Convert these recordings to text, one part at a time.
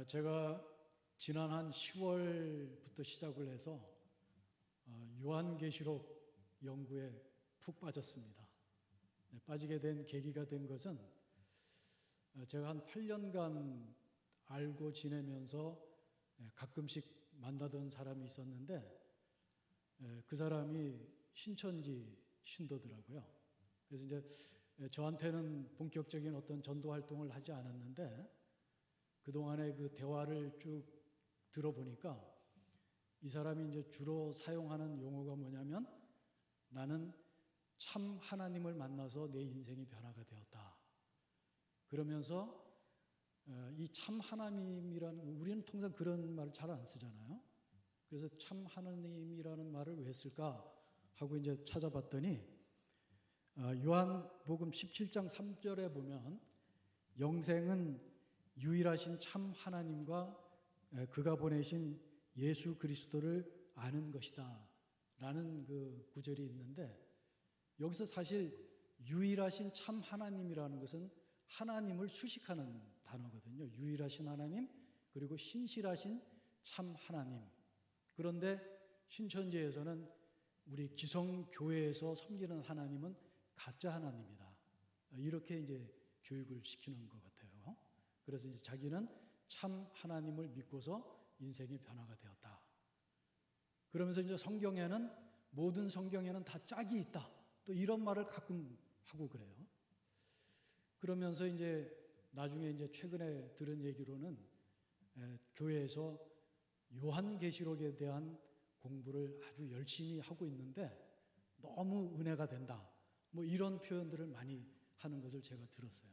제가 지난 한 10월부터 시작을 해서 요한계시록 연구에 푹 빠졌습니다. 빠지게 된 계기가 된 것은 제가 한 8년간 알고 지내면서 가끔씩 만나던 사람이 있었는데 그 사람이 신천지 신도더라고요. 그래서 이제 저한테는 본격적인 어떤 전도 활동을 하지 않았는데 그동안의 그 대화를 쭉 들어보니까 이 사람이 이제 주로 사용하는 용어가 뭐냐면 나는 참 하나님을 만나서 내 인생이 변화가 되었다. 그러면서 이 참 하나님이라는, 우리는 통상 그런 말을 잘 안 쓰잖아요. 그래서 참 하나님이라는 말을 왜 쓸까 하고 이제 찾아봤더니 요한복음 17장 3절에 보면 영생은 유일하신 참 하나님과 그가 보내신 예수 그리스도를 아는 것이다 라는 그 구절이 있는데, 여기서 사실 유일하신 참 하나님이라는 것은 하나님을 수식하는 단어거든요. 유일하신 하나님, 그리고 신실하신 참 하나님. 그런데 신천지에서는 우리 기성교회에서 섬기는 하나님은 가짜 하나님이다, 이렇게 이제 교육을 시키는 것 같아요. 그래서 이제 자기는 참 하나님을 믿고서 인생의 변화가 되었다. 그러면서 이제 성경에는, 모든 성경에는 다 짝이 있다, 또 이런 말을 가끔 하고 그래요. 그러면서 이제 나중에 이제 최근에 들은 얘기로는 교회에서 요한계시록에 대한 공부를 아주 열심히 하고 있는데 너무 은혜가 된다, 뭐 이런 표현들을 많이 하는 것을 제가 들었어요.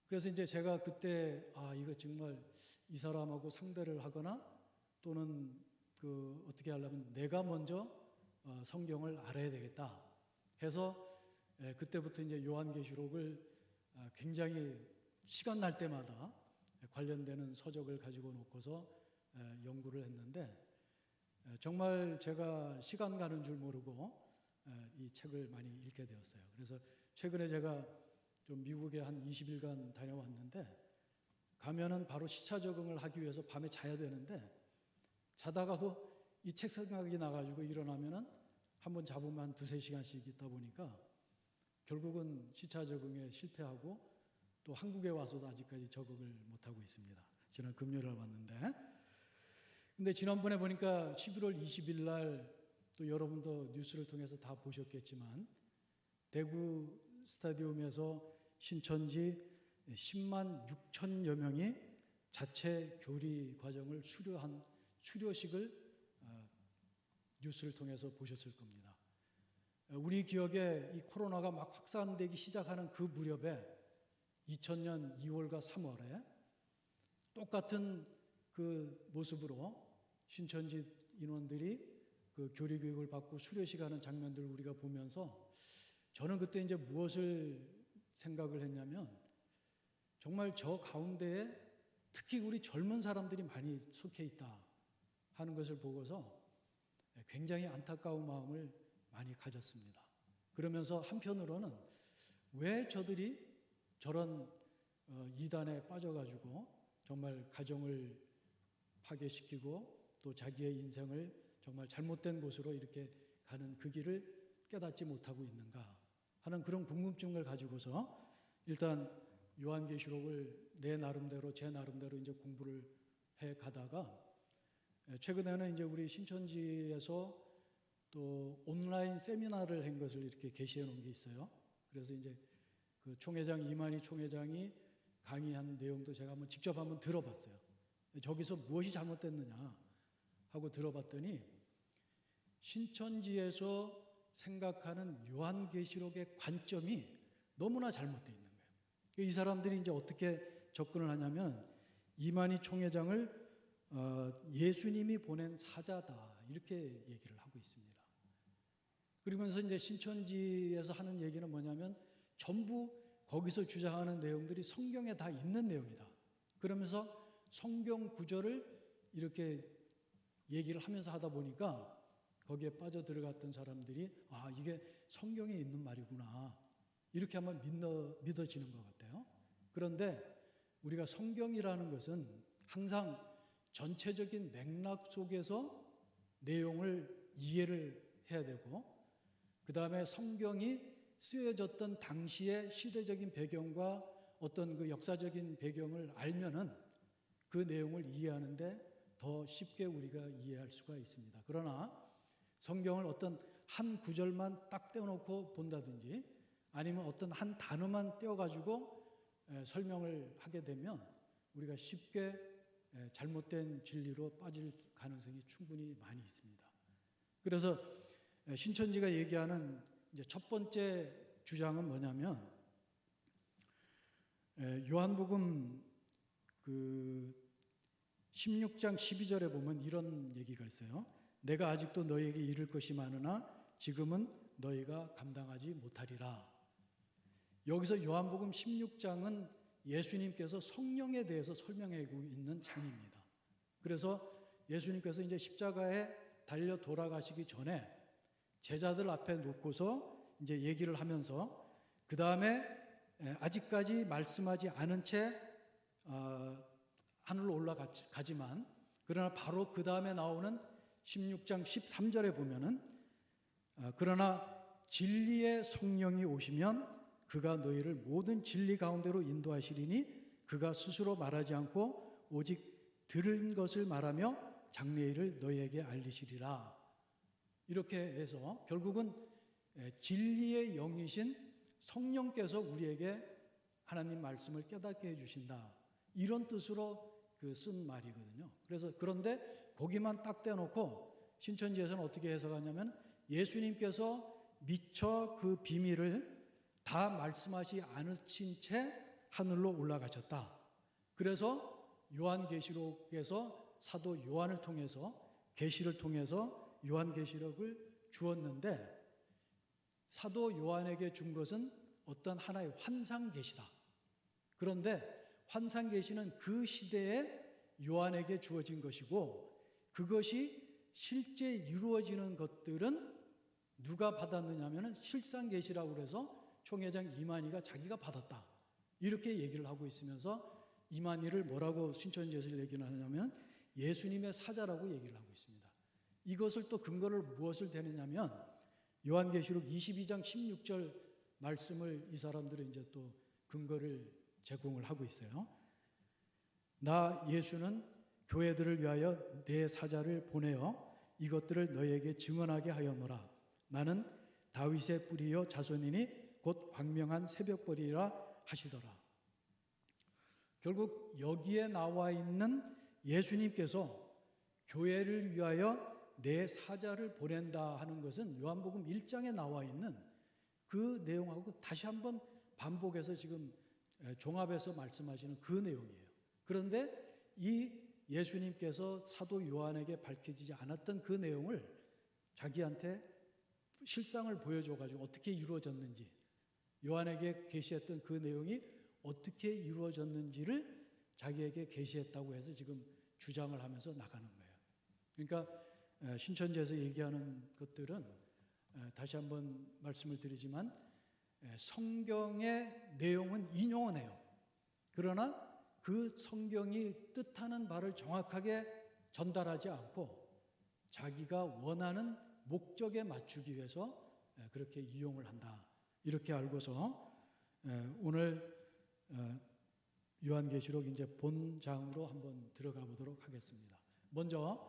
그래서 이제 제가 그때 이거 정말 이 사람하고 상대를 하거나 또는 어떻게 하려면 내가 먼저 성경을 알아야 되겠다 해서 그때부터 이제 요한계시록을 굉장히 시간 날 때마다 관련되는 서적을 가지고 놓고서 연구를 했는데 정말 제가 시간 가는 줄 모르고 이 책을 많이 읽게 되었어요. 그래서 최근에 제가 좀 미국에 한 20일간 다녀왔는데 가면은 바로 시차 적응을 하기 위해서 밤에 자야 되는데 자다가도 이 책 생각이 나가지고 일어나면은 한번 잡으면 한 2-3시간씩 있다 보니까 결국은 시차 적응에 실패하고 또 한국에 와서도 아직까지 적응을 못하고 있습니다. 지난 금요일에 왔는데, 근데 지난번에 보니까 11월 20일 날 또 여러분도 뉴스를 통해서 다 보셨겠지만 대구 스타디움에서 신천지 10만 6천여 명이 자체 교리 과정을 수료한 수료식을 뉴스를 통해서 보셨을 겁니다. 우리 기억에 이 코로나가 막 확산되기 시작하는 그 무렵에 2000년 2월과 3월에 똑같은 그 모습으로 신천지 인원들이 그 교리 교육을 받고 수료식 하는 장면들을 우리가 보면서 저는 그때 이제 무엇을 생각을 했냐면 정말 저 가운데에 특히 우리 젊은 사람들이 많이 속해 있다 하는 것을 보고서 굉장히 안타까운 마음을 많이 가졌습니다. 그러면서 한편으로는 왜 저들이 저런 이단에 빠져가지고 정말 가정을 파괴시키고 또 자기의 인생을 정말 잘못된 곳으로 이렇게 가는 그 길을 깨닫지 못하고 있는가 하는 그런 궁금증을 가지고서 일단 요한계시록을 제 나름대로 이제 공부를 해 가다가 최근에는 이제 우리 신천지에서 또 온라인 세미나를 한 것을 이렇게 게시해 놓은 게 있어요. 그래서 이제 그 총회장 이만희 총회장이 강의한 내용도 제가 직접 한번 들어봤어요. 저기서 무엇이 잘못됐느냐 하고 들어봤더니 신천지에서 생각하는 요한계시록의 관점이 너무나 잘못되어 있는 거예요. 이 사람들이 이제 어떻게 접근을 하냐면 이만희 총회장을 예수님이 보낸 사자다 이렇게 얘기를 하고 있습니다. 그러면서 이제 신천지에서 하는 얘기는 뭐냐면 전부 거기서 주장하는 내용들이 성경에 다 있는 내용이다. 그러면서 성경 구절을 이렇게 얘기를 하면서 하다 보니까 거기에 빠져 들어갔던 사람들이 이게 성경에 있는 말이구나 이렇게 한번 믿어지는 것 같아요. 그런데 우리가 성경이라는 것은 항상 전체적인 맥락 속에서 내용을 이해를 해야 되고, 그 다음에 성경이 쓰여졌던 당시의 시대적인 배경과 어떤 그 역사적인 배경을 알면은 그 내용을 이해하는데 더 쉽게 우리가 이해할 수가 있습니다. 그러나 성경을 어떤 한 구절만 딱 떼어놓고 본다든지 아니면 어떤 한 단어만 떼어가지고 설명을 하게 되면 우리가 쉽게 잘못된 진리로 빠질 가능성이 충분히 많이 있습니다. 그래서 신천지가 얘기하는 이제 첫 번째 주장은 뭐냐면, 요한복음 그 16장 12절에 보면 이런 얘기가 있어요. 내가 아직도 너희에게 이를 것이 많으나 지금은 너희가 감당하지 못하리라. 여기서 요한복음 16장은 예수님께서 성령에 대해서 설명하고 있는 장입니다. 그래서 예수님께서 이제 십자가에 달려 돌아가시기 전에 제자들 앞에 놓고서 이제 얘기를 하면서 그 다음에 아직까지 말씀하지 않은 채 하늘로 올라가지만, 그러나 바로 그 다음에 나오는 16장 13절에 보면은 그러나 진리의 성령이 오시면 그가 너희를 모든 진리 가운데로 인도하시리니 그가 스스로 말하지 않고 오직 들은 것을 말하며 장래일을 너희에게 알리시리라. 이렇게 해서 결국은 진리의 영이신 성령께서 우리에게 하나님 말씀을 깨닫게 해주신다, 이런 뜻으로 쓴 말이거든요. 그래서 그런데 거기만 딱 떼놓고 신천지에서는 어떻게 해석하냐면 예수님께서 미처 그 비밀을 다 말씀하지 않으신 채 하늘로 올라가셨다. 그래서 요한계시록에서 사도 요한을 통해서 계시를 통해서 요한계시록을 주었는데, 사도 요한에게 준 것은 어떤 하나의 환상계시다. 그런데 환상계시는 그 시대에 요한에게 주어진 것이고, 그것이 실제 이루어지는 것들은 누가 받았느냐 하면 실상계시라고 해서 총회장 이만희가 자기가 받았다, 이렇게 얘기를 하고 있으면서 이만희를 뭐라고 신천지에서 얘기를 하냐면 예수님의 사자라고 얘기를 하고 있습니다. 이것을 또 근거를 무엇을 대느냐면 요한계시록 22장 16절 말씀을 이 사람들은 이제 또 근거를 제공을 하고 있어요. 나 예수는 교회들을 위하여 내 사자를 보내어 이것들을 너희에게 증언하게 하였노라. 나는 다윗의 뿌리요 자손이니 곧 광명한 새벽벌이라 하시더라. 결국 여기에 나와 있는 예수님께서 교회를 위하여 내 사자를 보낸다 하는 것은 요한복음 1장에 나와 있는 그 내용하고 다시 한번 반복해서 지금 종합해서 말씀하시는 그 내용이에요. 그런데 이 예수님께서 사도 요한에게 밝혀지지 않았던 그 내용을 자기한테 실상을 보여줘가지고 어떻게 이루어졌는지, 요한에게 계시했던 그 내용이 어떻게 이루어졌는지를 자기에게 계시했다고 해서 지금 주장을 하면서 나가는 거예요. 그러니까 신천지에서 얘기하는 것들은 다시 한번 말씀을 드리지만 성경의 내용은 인용은 해요. 그러나 그 성경이 뜻하는 바를 정확하게 전달하지 않고 자기가 원하는 목적에 맞추기 위해서 그렇게 이용을 한다, 이렇게 알고서 오늘 요한계시록 이제 본장으로 한번 들어가 보도록 하겠습니다. 먼저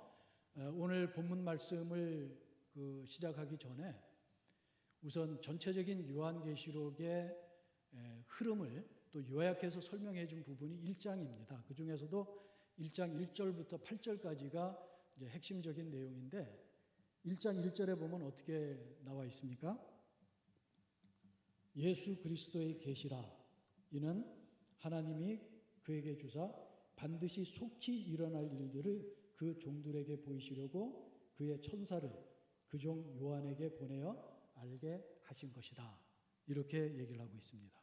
오늘 본문 말씀을 시작하기 전에 우선 전체적인 요한계시록의 흐름을 또 요약해서 설명해 준 부분이 1장입니다. 그 중에서도 1장 1절부터 8절까지가 이제 핵심적인 내용인데 1장 1절에 보면 어떻게 나와 있습니까? 예수 그리스도의 계시라. 이는 하나님이 그에게 주사 반드시 속히 일어날 일들을 그 종들에게 보이시려고 그의 천사를 그 종 요한에게 보내어 알게 하신 것이다. 이렇게 얘기를 하고 있습니다.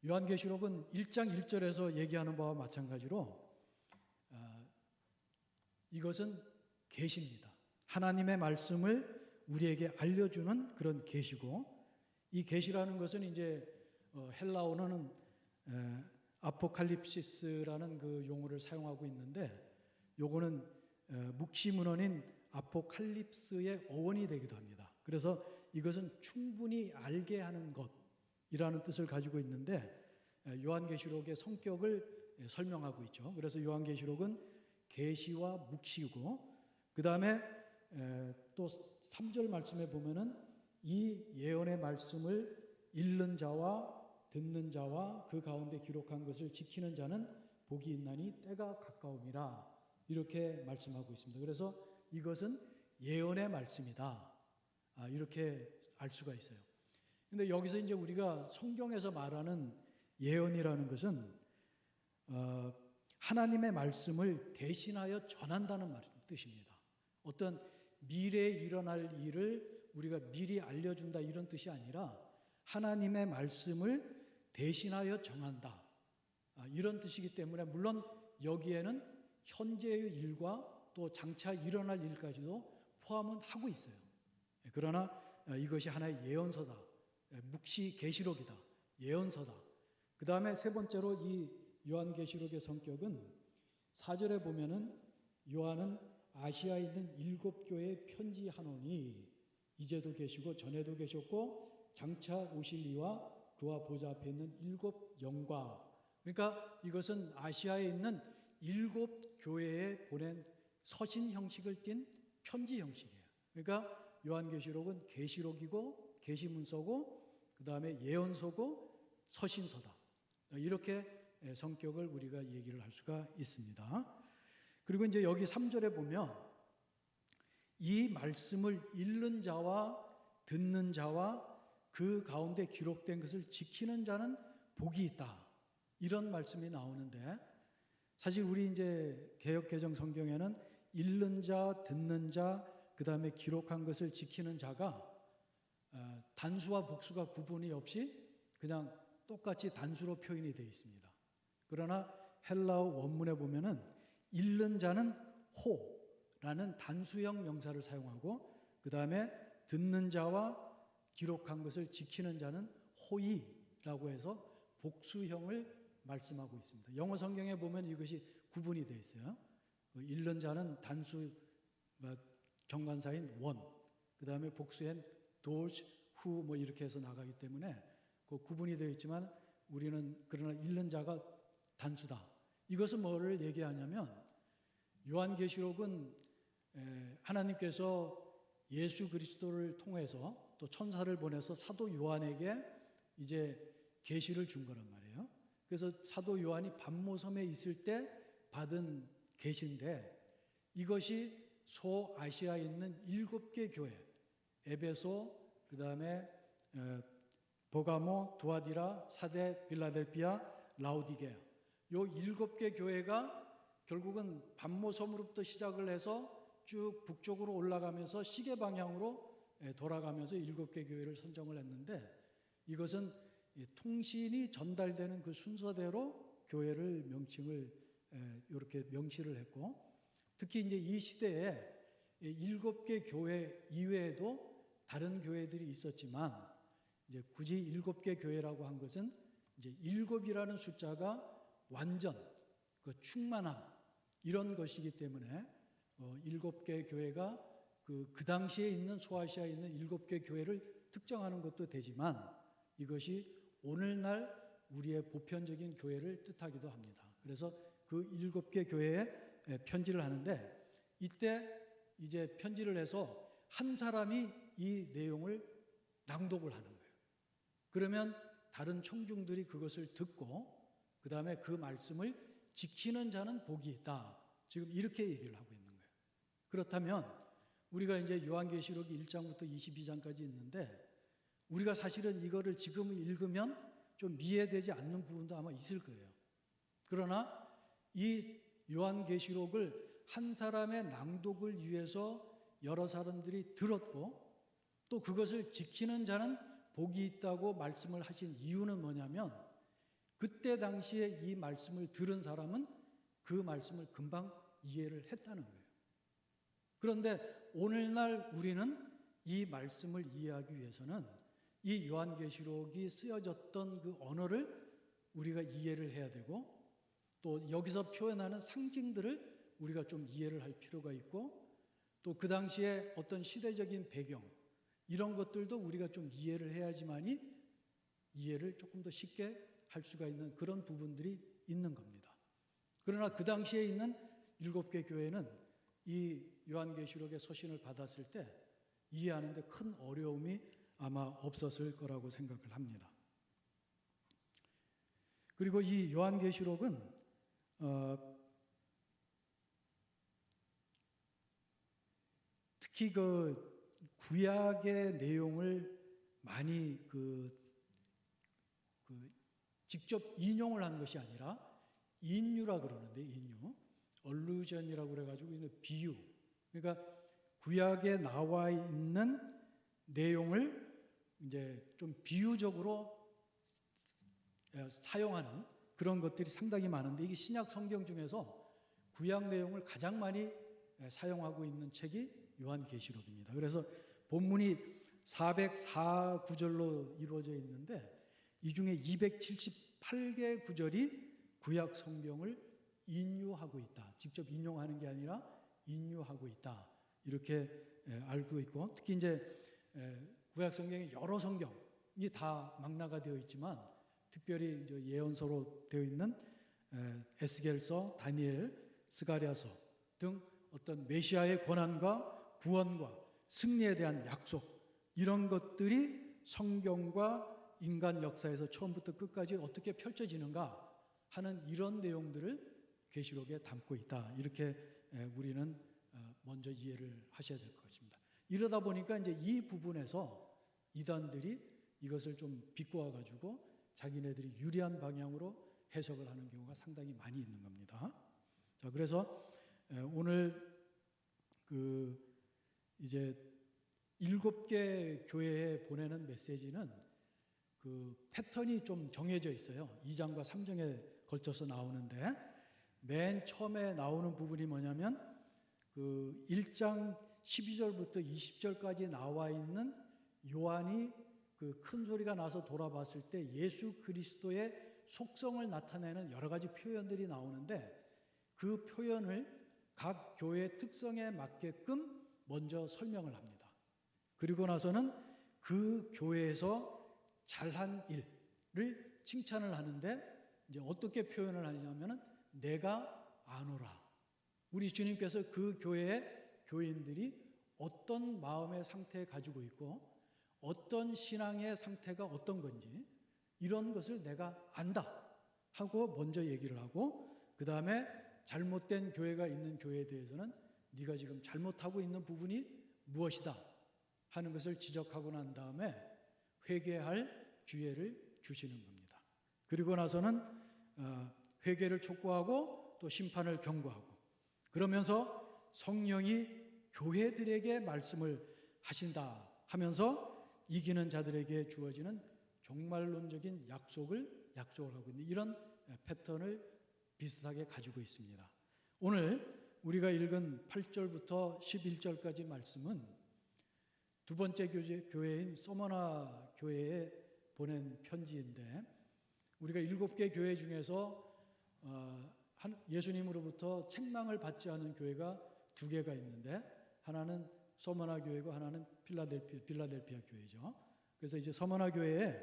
요한계시록은 1장 1절에서 얘기하는 바와 마찬가지로 이것은 계시입니다. 하나님의 말씀을 우리에게 알려주는 그런 계시고, 이 계시라는 것은 이제 헬라어는 아포칼립시스라는 그 용어를 사용하고 있는데, 요거는 묵시문헌인 아포칼립스의 어원이 되기도 합니다. 그래서 이것은 충분히 알게 하는 것이라는 뜻을 가지고 있는데, 요한계시록의 성격을 설명하고 있죠. 그래서 요한계시록은 계시와 묵시고, 그 다음에 또 3절 말씀에 보면은 이 예언의 말씀을 읽는 자와 듣는 자와 그 가운데 기록한 것을 지키는 자는 복이 있나니 때가 가까움이라, 이렇게 말씀하고 있습니다. 그래서 이것은 예언의 말씀이다, 이렇게 알 수가 있어요. 근데 여기서 이제 우리가 성경에서 말하는 예언이라는 것은 하나님의 말씀을 대신하여 전한다는 뜻입니다. 어떤 미래에 일어날 일을 우리가 미리 알려준다, 이런 뜻이 아니라 하나님의 말씀을 대신하여 전한다, 이런 뜻이기 때문에, 물론 여기에는 현재의 일과 또 장차 일어날 일까지도 포함은 하고 있어요. 그러나 이것이 하나의 예언서다, 묵시 계시록이다, 예언서다. 그 다음에 세 번째로 이 요한계시록의 성격은 4절에 보면은 요한은 아시아에 있는 7교회에 편지하노니 이제도 계시고 전에도 계셨고 장차 오실 이와 그와 보좌 앞에 있는 7영과, 그러니까 이것은 아시아에 있는 7교회에 보낸 서신 형식을 띤 편지 형식이에요. 그러니까 요한계시록은 계시록이고 계시문서고 그 다음에 예언서고 서신서다, 이렇게 성격을 우리가 얘기를 할 수가 있습니다. 그리고 이제 여기 3절에 보면 이 말씀을 읽는 자와 듣는 자와 그 가운데 기록된 것을 지키는 자는 복이 있다, 이런 말씀이 나오는데, 사실 우리 이제 개역개정 성경에는 읽는 자, 듣는 자, 그 다음에 기록한 것을 지키는 자가 단수와 복수가 구분이 없이 그냥 똑같이 단수로 표현이 되어 있습니다. 그러나 헬라어 원문에 보면은 읽는 자는 호라는 단수형 명사를 사용하고, 그 다음에 듣는 자와 기록한 것을 지키는 자는 호이라고 해서 복수형을 말씀하고 있습니다. 영어 성경에 보면 이것이 구분이 되어 있어요. 읽는 자는 단수 정관사인 원, 그 다음에 복수엔 those who 뭐 이렇게 해서 나가기 때문에 그 구분이 되어 있지만, 우리는 그러나 읽는 자가 단수다. 이것은 뭐를 얘기하냐면, 요한계시록은 하나님께서 예수 그리스도를 통해서 또 천사를 보내서 사도 요한에게 이제 계시를 준 거란 말이에요. 그래서 사도 요한이 pat모섬에 있을 때 받은 계시인데, 이것이 소아시아에 있는 7개 교회, 에베소, 그 다음에 버가모, 두아디라, 사데, 빌라델피아, 라오디게아, 요 7개 교회가 결국은 pat모섬으로부터 시작을 해서 쭉 북쪽으로 올라가면서 시계 방향으로 돌아가면서 7개 교회를 선정을 했는데, 이것은 통신이 전달되는 그 순서대로 교회를 명칭을 이렇게 명시를 했고, 특히 이제 이 시대에 7개 교회 이외에도 다른 교회들이 있었지만, 이제 굳이 7개 교회라고 한 것은 이제 7이라는 숫자가 완전, 그 충만함, 이런 것이기 때문에 7개 교회가 그 당시에 있는 소아시아에 있는 7개 교회를 특정하는 것도 되지만, 이것이 오늘날 우리의 보편적인 교회를 뜻하기도 합니다. 그래서 그 7개 교회에 편지를 하는데, 이때 이제 편지를 해서 한 사람이 이 내용을 낭독을 하는 거예요. 그러면 다른 청중들이 그것을 듣고 그 다음에 그 말씀을 지키는 자는 복이 있다, 지금 이렇게 얘기를 하고 있는 거예요. 그렇다면 우리가 이제 요한계시록이 1장부터 22장까지 있는데, 우리가 사실은 이거를 지금 읽으면 좀 이해되지 않는 부분도 아마 있을 거예요. 그러나 이 요한계시록을 한 사람의 낭독을 위해서 여러 사람들이 들었고, 또 그것을 지키는 자는 복이 있다고 말씀을 하신 이유는 뭐냐면, 그때 당시에 이 말씀을 들은 사람은 그 말씀을 금방 이해를 했다는 거예요. 그런데 오늘날 우리는 이 말씀을 이해하기 위해서는 이 요한계시록이 쓰여졌던 그 언어를 우리가 이해를 해야 되고, 또 여기서 표현하는 상징들을 우리가 좀 이해를 할 필요가 있고, 또 그 당시에 어떤 시대적인 배경 이런 것들도 우리가 좀 이해를 해야지만이 이해를 조금 더 쉽게 할 수가 있는 그런 부분들이 있는 겁니다. 그러나 그 당시에 있는 7개 교회는 이 요한계시록의 서신을 받았을 때 이해하는 데 큰 어려움이 아마 없었을 거라고 생각을 합니다. 그리고 이 요한계시록은 특히 그 구약의 내용을 많이 직접 인용을 한 것이 아니라 인유라 그러는데, 인유, 얼루전이라고 그래가지고 비유. 그러니까 구약에 나와 있는 내용을 이제 좀 비유적으로 사용하는 그런 것들이 상당히 많은데, 이게 신약 성경 중에서 구약 내용을 가장 많이 사용하고 있는 책이 요한계시록입니다. 그래서 본문이 404구절로 이루어져 있는데 이 중에 278개 구절이 구약 성경을 인유하고 있다. 직접 인용하는 게 아니라 인유하고 있다. 이렇게 알고 있고, 특히 이제 구약 성경의 여러 성경이 다 망라가 되어 있지만 특별히 이제 예언서로 되어 있는 에스겔서, 다니엘, 스가랴서 등 어떤 메시아의 고난과 구원과 승리에 대한 약속, 이런 것들이 성경과 인간 역사에서 처음부터 끝까지 어떻게 펼쳐지는가 하는 이런 내용들을 계시록에 담고 있다. 이렇게 우리는 먼저 이해를 하셔야 될 것 같습니다. 이러다 보니까 이제 이 부분에서 이단들이 이것을 좀 비꼬아 가지고 자기네들이 유리한 방향으로 해석을 하는 경우가 상당히 많이 있는 겁니다. 자, 그래서 오늘 이제 7개 교회에 보내는 메시지는 그 패턴이 좀 정해져 있어요. 2장과 3장에 걸쳐서 나오는데, 맨 처음에 나오는 부분이 뭐냐면 그 1장 12절부터 20절까지 나와 있는 요한이 그 큰 소리가 나서 돌아봤을 때 예수 그리스도의 속성을 나타내는 여러 가지 표현들이 나오는데, 그 표현을 각 교회의 특성에 맞게끔 먼저 설명을 합니다. 그리고 나서는 그 교회에서 잘한 일을 칭찬을 하는데, 이제 어떻게 표현을 하냐면은 내가 아노라. 우리 주님께서 그 교회의 교인들이 어떤 마음의 상태에 가지고 있고 어떤 신앙의 상태가 어떤 건지 이런 것을 내가 안다 하고 먼저 얘기를 하고, 그 다음에 잘못된 교회가 있는 교회에 대해서는 네가 지금 잘못하고 있는 부분이 무엇이다 하는 것을 지적하고 난 다음에 회개할 기회를 주시는 겁니다. 그리고 나서는 회개를 촉구하고 또 심판을 경고하고, 그러면서 성령이 교회들에게 말씀을 하신다 하면서 이기는 자들에게 주어지는 종말론적인 약속을 하고 있는 이런 패턴을 비슷하게 가지고 있습니다. 오늘 우리가 읽은 8절부터 11절까지 말씀은 두 번째 교회인 서머나 교회에 보낸 편지인데, 우리가 7개 교회 중에서 예수님으로부터 책망을 받지 않은 교회가 2개가 있는데, 하나는 서머나 교회고 하나는 필라델피아 교회죠. 그래서 이제 서머나 교회에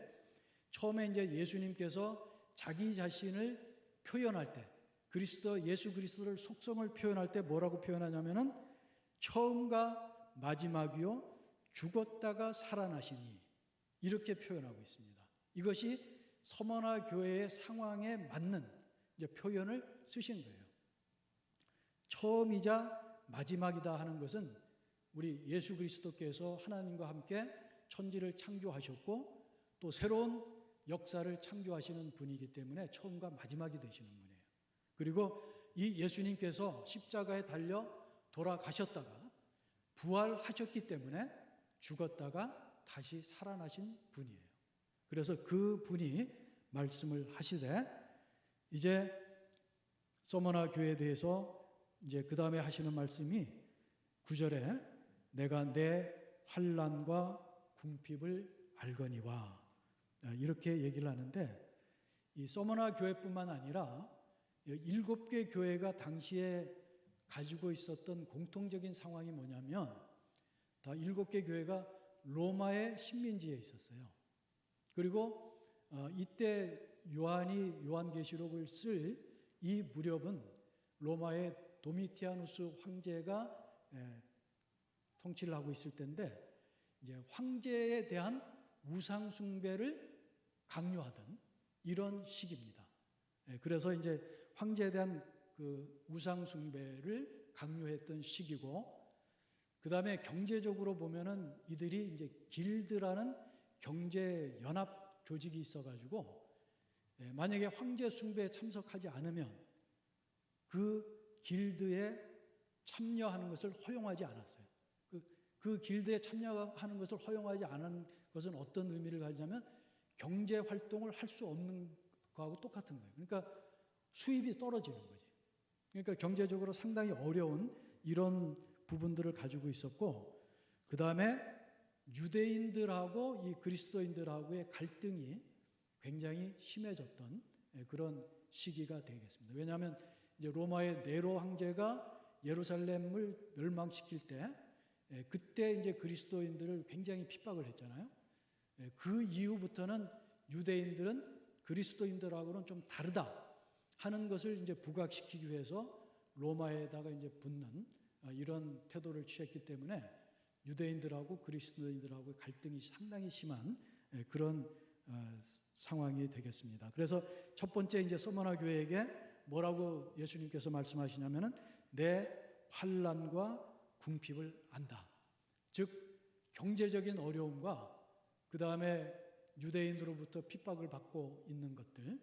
처음에 이제 예수님께서 자기 자신을 표현할 때, 예수 그리스도를 속성을 표현할 때 뭐라고 표현하냐면은 처음과 마지막이요 죽었다가 살아나시니, 이렇게 표현하고 있습니다. 이것이 서머나 교회의 상황에 맞는 이제 표현을 쓰신 거예요. 처음이자 마지막이다 하는 것은 우리 예수 그리스도께서 하나님과 함께 천지를 창조하셨고 또 새로운 역사를 창조하시는 분이기 때문에 처음과 마지막이 되시는 분이에요. 그리고 이 예수님께서 십자가에 달려 돌아가셨다가 부활하셨기 때문에 죽었다가 다시 살아나신 분이에요. 그래서 그 분이 말씀을 하시되, 이제 서머나 교회에 대해서 이제 그 다음에 하시는 말씀이 9절에 내가 내 환난과 궁핍을 알거니와, 이렇게 얘기를 하는데, 이 서머나 교회뿐만 아니라 7개 교회가 당시에 가지고 있었던 공통적인 상황이 뭐냐면, 다 7개 교회가 로마의 식민지에 있었어요. 그리고 이때 요한이 요한계시록을 쓸 이 무렵은 로마의 도미티아누스 황제가 통치를 하고 있을 때인데, 이제 황제에 대한 우상 숭배를 강요하던 이런 시기입니다. 그래서 이제 황제에 대한 그 우상 숭배를 강요했던 시기고, 그 다음에 경제적으로 보면은 이들이 이제 길드라는 경제 연합 조직이 있어가지고, 만약에 황제 숭배에 참석하지 않으면 그 길드에 참여하는 것을 허용하지 않았어요. 그 길드에 참여하는 것을 허용하지 않은 것은 어떤 의미를 가지냐면 경제 활동을 할 수 없는 거하고 똑같은 거예요. 그러니까 수입이 떨어지는 거지. 그러니까 경제적으로 상당히 어려운 이런 부분들을 가지고 있었고, 그 다음에 유대인들하고 이 그리스도인들하고의 갈등이 굉장히 심해졌던 그런 시기가 되겠습니다. 왜냐하면 이제 로마의 네로 황제가 예루살렘을 멸망시킬 때, 그때 이제 그리스도인들을 굉장히 핍박을 했잖아요. 그 이후부터는 유대인들은 그리스도인들하고는 좀 다르다 하는 것을 이제 부각시키기 위해서 로마에다가 이제 붙는 이런 태도를 취했기 때문에 유대인들하고 그리스도인들하고의 갈등이 상당히 심한 그런 상황이 되겠습니다. 그래서 첫 번째 이제 서머나 교회에게 뭐라고 예수님께서 말씀하시냐면은 내 환난과 궁핍을 안다. 즉 경제적인 어려움과 그 다음에 유대인으로부터 핍박을 받고 있는 것들,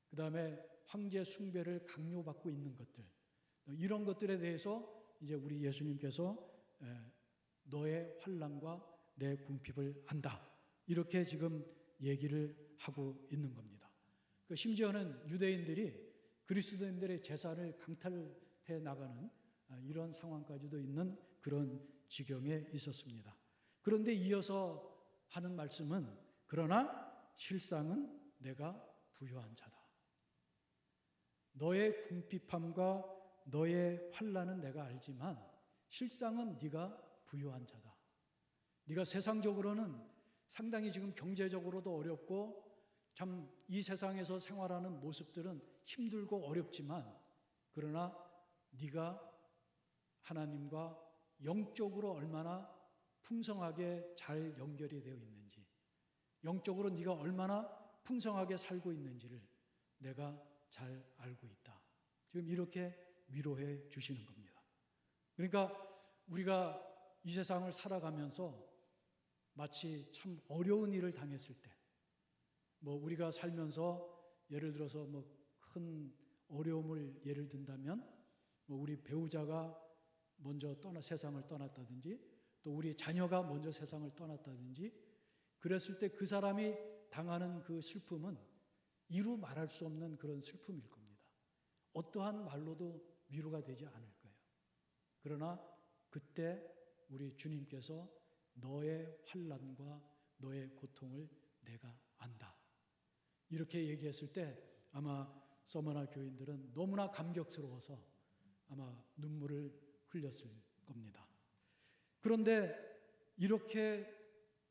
그 다음에 황제 숭배를 강요받고 있는 것들, 이런 것들에 대해서 이제 우리 예수님께서 너의 환난과 내 궁핍을 안다. 이렇게 지금 얘기를 하고 있는 겁니다. 심지어는 유대인들이 그리스도인들의 재산을 강탈해 나가는 이런 상황까지도 있는 그런 지경에 있었습니다. 그런데 이어서 하는 말씀은 그러나 실상은 내가 부요한 자다. 너의 궁핍함과 너의 환난은 내가 알지만 실상은 네가 부요한 자다. 네가 세상적으로는 상당히 지금 경제적으로도 어렵고 참 이 세상에서 생활하는 모습들은 힘들고 어렵지만, 그러나 네가 하나님과 영적으로 얼마나 풍성하게 잘 연결이 되어 있는지, 영적으로 네가 얼마나 풍성하게 살고 있는지를 내가 잘 알고 있다. 지금 이렇게 위로해 주시는 겁니다. 그러니까 우리가 이 세상을 살아가면서 마치 참 어려운 일을 당했을 때, 우리가 살면서 예를 들어서 큰 어려움을 예를 든다면, 우리 배우자가 먼저 세상을 떠났다든지, 또 우리 자녀가 먼저 세상을 떠났다든지, 그랬을 때 그 사람이 당하는 그 슬픔은 이루 말할 수 없는 그런 슬픔일 겁니다. 어떠한 말로도 위로가 되지 않을 거예요. 그러나 그때 우리 주님께서 너의 환난과 너의 고통을 내가 안다. 이렇게 얘기했을 때 아마 서머나 교인들은 너무나 감격스러워서 아마 눈물을 흘렸을 겁니다. 그런데 이렇게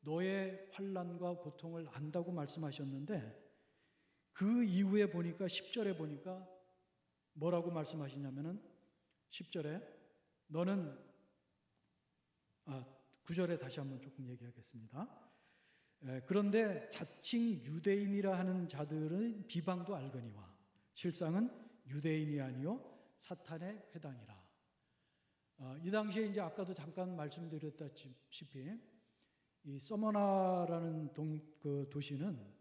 너의 환난과 고통을 안다고 말씀하셨는데, 그 이후에 보니까 10절에 보니까 뭐라고 말씀하시냐면은 10절에 너는 9절에 다시 한번 조금 얘기하겠습니다. 그런데 자칭 유대인이라 하는 자들은 비방도 알거니와 실상은 유대인이 아니요 사탄의 회당이라. 이 당시에 이제 아까도 잠깐 말씀드렸다시피 이 서머나라는 도시는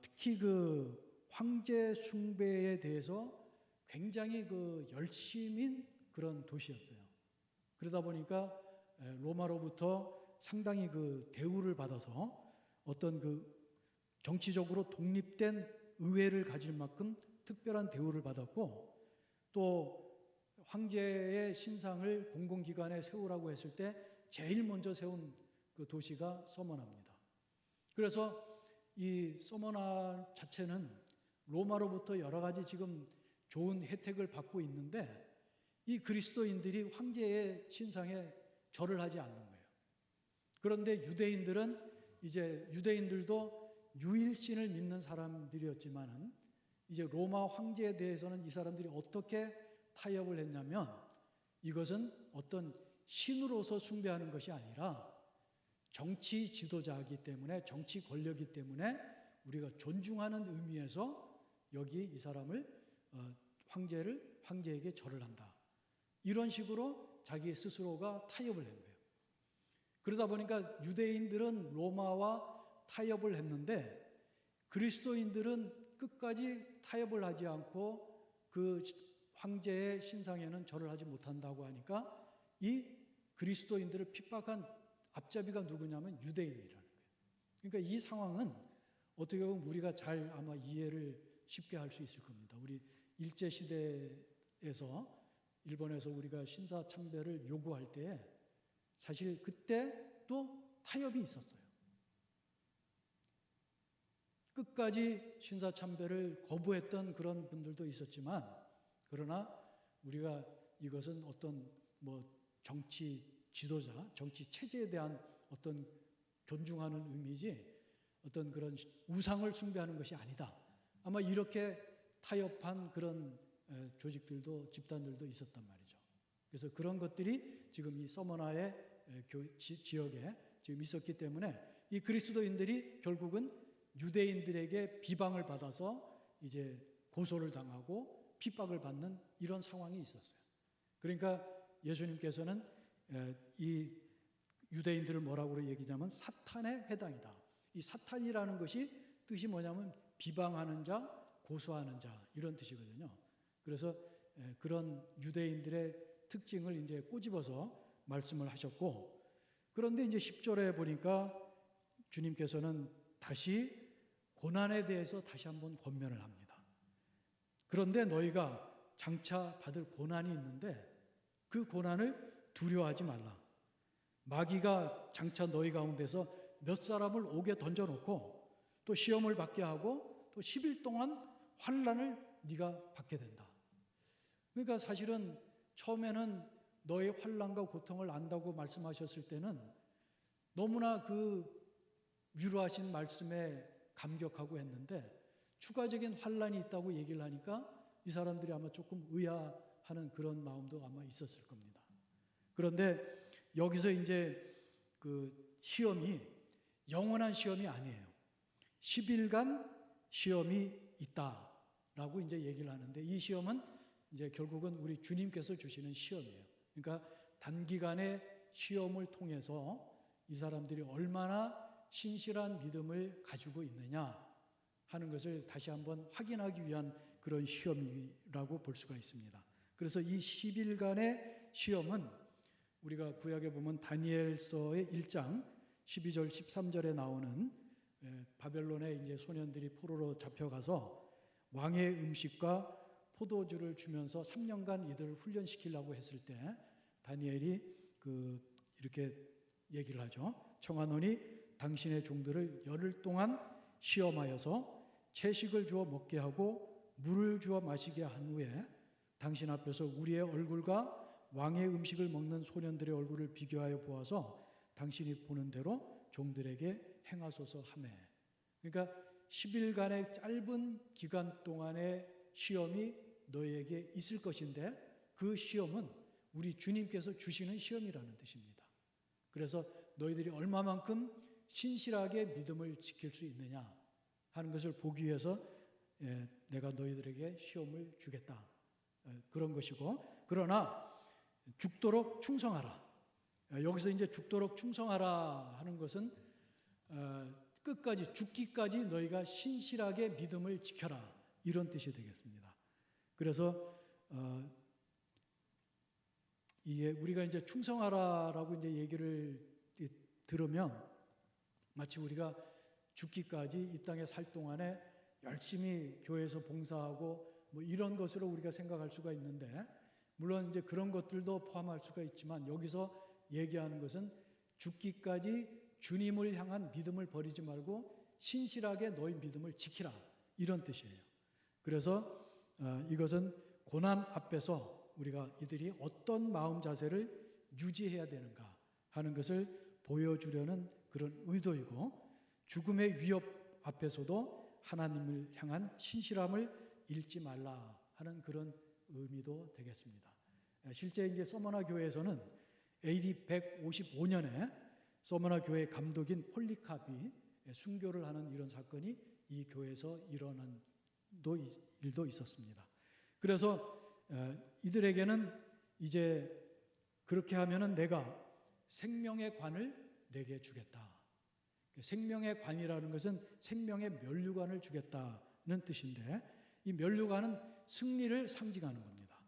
특히 그 황제 숭배에 대해서 굉장히 열심인 그런 도시였어요. 그러다 보니까 로마로부터 상당히 대우를 받아서 어떤 정치적으로 독립된 의회를 가질 만큼 특별한 대우를 받았고, 또 황제의 신상을 공공기관에 세우라고 했을 때 제일 먼저 세운 그 도시가 서머나입니다. 그래서 이 서머나 자체는 로마로부터 여러 가지 지금 좋은 혜택을 받고 있는데 이 그리스도인들이 황제의 신상에 절을 하지 않는 거예요. 그런데 유대인들도 유일신을 믿는 사람들이었지만은 이제 로마 황제에 대해서는 이 사람들이 어떻게 타협을 했냐면 이것은 어떤 신으로서 숭배하는 것이 아니라 정치 지도자이기 때문에, 정치 권력이기 때문에 우리가 존중하는 의미에서 여기 이 사람을 황제에게 절을 한다. 이런 식으로 자기 스스로가 타협을 한 거예요. 그러다 보니까 유대인들은 로마와 타협을 했는데 그리스도인들은 끝까지 타협을 하지 않고 그 황제의 신상에는 절을 하지 못한다고 하니까 이 그리스도인들을 핍박한 앞잡이가 누구냐면 유대인이라는 거예요. 그러니까 이 상황은 어떻게 보면 우리가 잘 아마 이해를 쉽게 할 수 있을 겁니다. 우리 일제시대에서 일본에서 우리가 신사참배를 요구할 때 사실 그때 또 타협이 있었어요. 끝까지 신사참배를 거부했던 그런 분들도 있었지만 그러나 우리가 이것은 어떤 정치 지도자, 정치 체제에 대한 어떤 존중하는 의미지 어떤 그런 우상을 숭배하는 것이 아니다. 아마 이렇게 타협한 그런 조직들도 집단들도 있었단 말이죠. 그래서 그런 것들이 지금 이 서머나의 지역에 지금 있었기 때문에 이 그리스도인들이 결국은 유대인들에게 비방을 받아서 이제 고소를 당하고 핍박을 받는 이런 상황이 있었어요. 그러니까 예수님께서는 이 유대인들을 뭐라고 얘기하냐면 사탄의 회당이다. 이 사탄이라는 것이 뜻이 뭐냐면 비방하는 자, 고소하는 자 이런 뜻이거든요. 그래서 그런 유대인들의 특징을 이제 꼬집어서 말씀을 하셨고, 그런데 이제 10절에 보니까 주님께서는 다시 고난에 대해서 다시 한번 권면을 합니다. 그런데 너희가 장차 받을 고난이 있는데 그 고난을 두려워하지 말라. 마귀가 장차 너희 가운데서 몇 사람을 옥에 던져놓고 또 시험을 받게 하고 또 10일 동안 환난을 네가 받게 된다. 그러니까 사실은 처음에는 너의 환난과 고통을 안다고 말씀하셨을 때는 너무나 그 위로하신 말씀에 감격하고 했는데 추가적인 환난이 있다고 얘기를 하니까 이 사람들이 아마 조금 의아하는 그런 마음도 아마 있었을 겁니다. 그런데 여기서 이제 그 시험이 영원한 시험이 아니에요. 10일간 시험이 있다라고 이제 얘기를 하는데 이 시험은 이제 결국은 우리 주님께서 주시는 시험이에요. 그러니까 단기간의 시험을 통해서 이 사람들이 얼마나 신실한 믿음을 가지고 있느냐 하는 것을 다시 한번 확인하기 위한 그런 시험이라고 볼 수가 있습니다. 그래서 이 10일간의 시험은 우리가 구약에 보면 다니엘서의 1장 12절 13절에 나오는 바벨론의 이제 소년들이 포로로 잡혀가서 왕의 음식과 포도주를 주면서 3년간 이들을 훈련시키려고 했을 때 다니엘이 이렇게 얘기를 하죠. 청하노니 당신의 종들을 열흘 동안 시험하여서 채식을 주어 먹게 하고 물을 주어 마시게 한 후에 당신 앞에서 우리의 얼굴과 왕의 음식을 먹는 소년들의 얼굴을 비교하여 보아서 당신이 보는 대로 종들에게 행하소서 하매. 그러니까 10일간의 짧은 기간 동안의 시험이 너희에게 있을 것인데 그 시험은 우리 주님께서 주시는 시험이라는 뜻입니다. 그래서 너희들이 얼마만큼 신실하게 믿음을 지킬 수 있느냐 하는 것을 보기 위해서 내가 너희들에게 시험을 주겠다. 그런 것이고, 그러나 죽도록 충성하라. 여기서 이제 죽도록 충성하라 하는 것은 끝까지 죽기까지 너희가 신실하게 믿음을 지켜라 이런 뜻이 되겠습니다. 그래서 이게 우리가 이제 충성하라라고 이제 얘기를 들으면 마치 우리가 죽기까지 이 땅에 살 동안에 열심히 교회에서 봉사하고 뭐 이런 것으로 우리가 생각할 수가 있는데, 물론 이제 그런 것들도 포함할 수가 있지만 여기서 얘기하는 것은 죽기까지 주님을 향한 믿음을 버리지 말고 신실하게 너희 믿음을 지키라, 이런 뜻이에요. 그래서 이것은 고난 앞에서 우리가 이들이 어떤 마음 자세를 유지해야 되는가 하는 것을 보여주려는 그런 의도이고, 죽음의 위협 앞에서도 하나님을 향한 신실함을 잃지 말라 하는 그런 의미도 되겠습니다. 실제 이제 서머나 교회에서는 AD 155년에 서머나 교회 감독인 폴리카비 순교를 하는 이런 사건이 이 교회에서 일어난 일도 있었습니다. 그래서 이들에게는 이제 그렇게 하면은 내가 생명의 관을 내게 주겠다. 생명의 관이라는 것은 생명의 면류관을 주겠다는 뜻인데, 이 면류관은 승리를 상징하는 겁니다.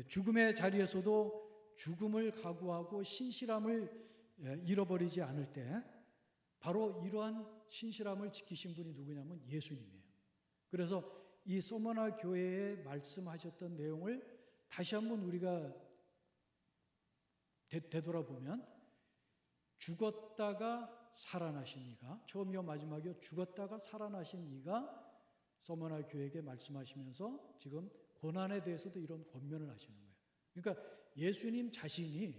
죽음의 자리에서도 죽음을 각오하고 신실함을 잃어버리지 않을 때 바로 이러한 신실함을 지키신 분이 누구냐면 예수님이에요. 그래서 이 서머나 교회에 말씀하셨던 내용을 다시 한번 우리가 되돌아보면, 죽었다가 살아나신 이가, 처음이요 마지막이요 죽었다가 살아나신 이가 서머나 교회에게 말씀하시면서 지금 고난에 대해서도 이런 권면을 하시는 거예요. 그러니까 예수님 자신이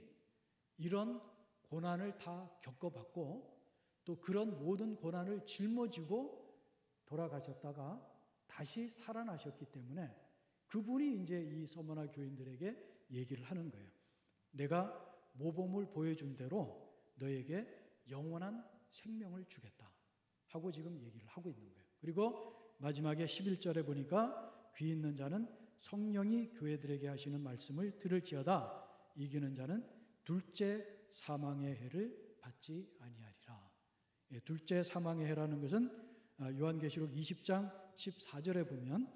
이런 고난을 다 겪어봤고 또 그런 모든 고난을 짊어지고 돌아가셨다가 다시 살아나셨기 때문에 그분이 이제 이 서머나 교인들에게 얘기를 하는 거예요. 내가 모범을 보여준 대로 너에게 영원한 생명을 주겠다 하고 지금 얘기를 하고 있는 거예요. 그리고 마지막에 11절에 보니까 귀 있는 자는 성령이 교회들에게 하시는 말씀을 들을지어다. 이기는 자는 둘째 사망의 해를 받지 아니하리라. 둘째 사망의 해라는 것은 요한계시록 20장 14절에 보면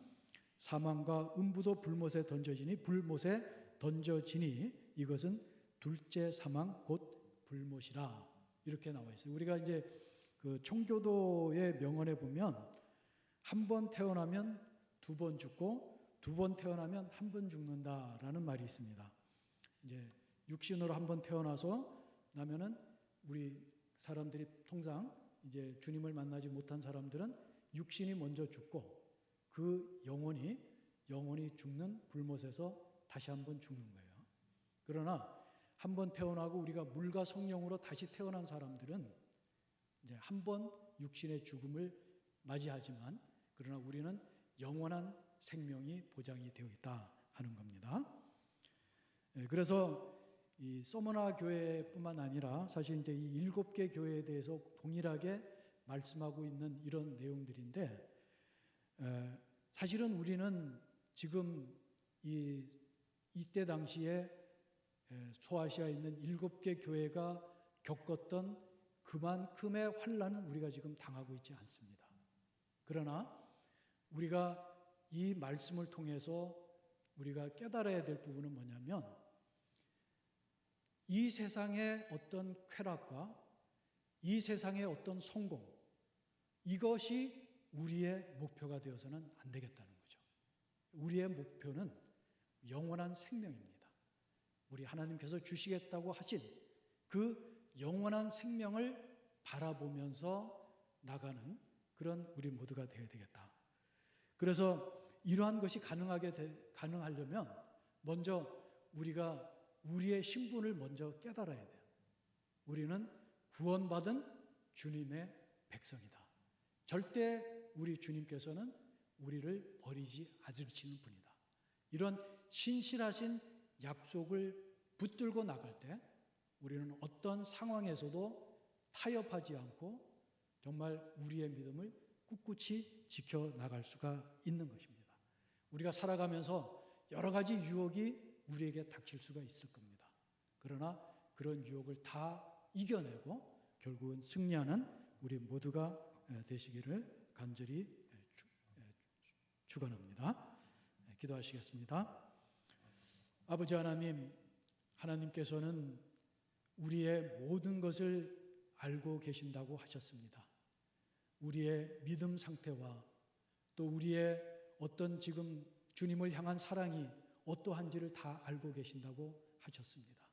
사망과 음부도 불못에 던져지니 이것은 둘째 사망 곧 불못이라, 이렇게 나와 있어요. 우리가 이제 그 청교도의 명언에 보면 한 번 태어나면 두 번 죽고 두 번 태어나면 한 번 죽는다라는 말이 있습니다. 이제 육신으로 한 번 태어나서 나면은 우리 사람들이 통상 이제 주님을 만나지 못한 사람들은 육신이 먼저 죽고 그 영혼이 죽는 불못에서 다시 한 번 죽는 거예요. 그러나 한 번 태어나고 우리가 물과 성령으로 다시 태어난 사람들은 이제 한 번 육신의 죽음을 맞이하지만 그러나 우리는 영원한 생명이 보장이 되어 있다 하는 겁니다. 그래서 이 서머나 교회뿐만 아니라 사실 이제 이 7개 교회에 대해서 동일하게 말씀하고 있는 이런 내용들인데, 사실은 우리는 지금 이때 당시에 소아시아에 있는 7개 교회가 겪었던 그만큼의 환난은 우리가 지금 당하고 있지 않습니다. 그러나 우리가 이 말씀을 통해서 우리가 깨달아야 될 부분은 뭐냐면, 이 세상의 어떤 쾌락과 이 세상의 어떤 성공, 이것이 우리의 목표가 되어서는 안 되겠다는 거죠. 우리의 목표는 영원한 생명입니다. 우리 하나님께서 주시겠다고 하신 그 영원한 생명을 바라보면서 나가는 그런 우리 모두가 되어야 되겠다. 그래서 이러한 것이 가능하려면 먼저 우리가 우리의 신분을 먼저 깨달아야 돼요. 우리는 구원받은 주님의 백성이다. 절대 우리 주님께서는 우리를 버리지 않으시는 분이다. 이런 신실하신 약속을 붙들고 나갈 때 우리는 어떤 상황에서도 타협하지 않고 정말 우리의 믿음을 꿋꿋이 지켜나갈 수가 있는 것입니다. 우리가 살아가면서 여러 가지 유혹이 우리에게 닥칠 수가 있을 겁니다. 그러나 그런 유혹을 다 이겨내고 결국은 승리하는 우리 모두가 되시기를 간절히 축원합니다. 기도하시겠습니다. 아버지 하나님, 하나님께서는 우리의 모든 것을 알고 계신다고 하셨습니다. 우리의 믿음 상태와 또 우리의 어떤 지금 주님을 향한 사랑이 어떠한지를 다 알고 계신다고 하셨습니다.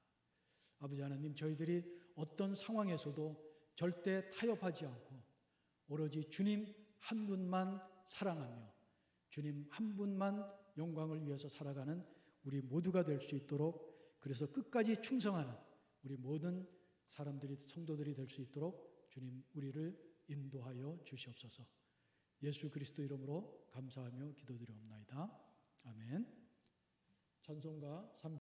아버지 하나님, 저희들이 어떤 상황에서도 절대 타협하지 않고 오로지 주님 한 분만 사랑하며 주님 한 분만 영광을 위해서 살아가는 우리 모두가 될 수 있도록, 그래서 끝까지 충성하는 우리 모든 사람들이, 성도들이 될 수 있도록 주님 우리를 인도하여 주시옵소서. 예수 그리스도 이름으로 감사하며 기도드리옵나이다. 아멘. 찬송가 3